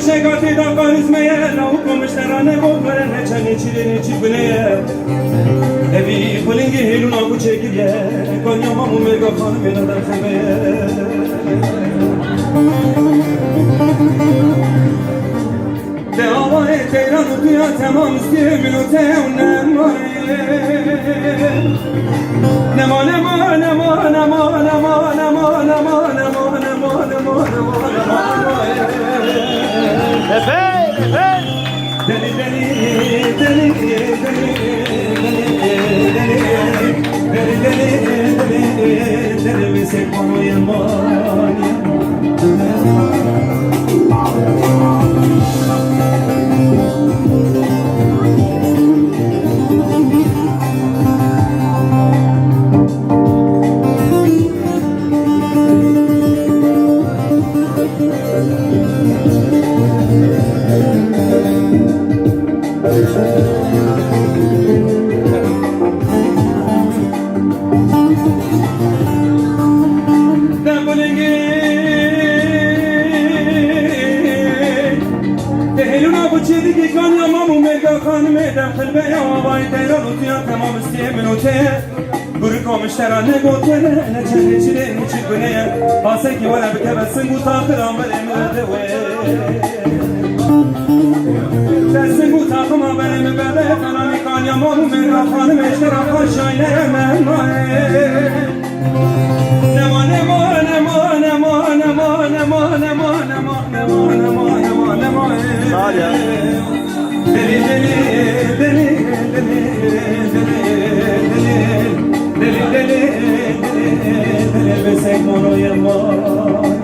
شگاتی دا کاریزمه نو کمشترانه بوفره نچنی چیرینی چی بنیه اوی خلنگی هیلونا کوچه گیریه کنیا مامو مرگا خانم اینا در خمه ده آواه تیران و تویا تمام اسکی منوته و نماره نما نما نما نما نما نما نما نما نما نما نما deli deli deli deli se como yaman مشترانه گوتنه نچنه چیره نچی کنه آسه کی ولا بکبسن گو تاخرام برم دوه دستن گو تاخما برم بده فنامی کانیا مامو مرا خانم اشترا خاشاینه من ماه نما نما نما نما نما نما نما نما نما نما نما نما دلی دلی دلی دلی deli deli deli deli deli deli deli deli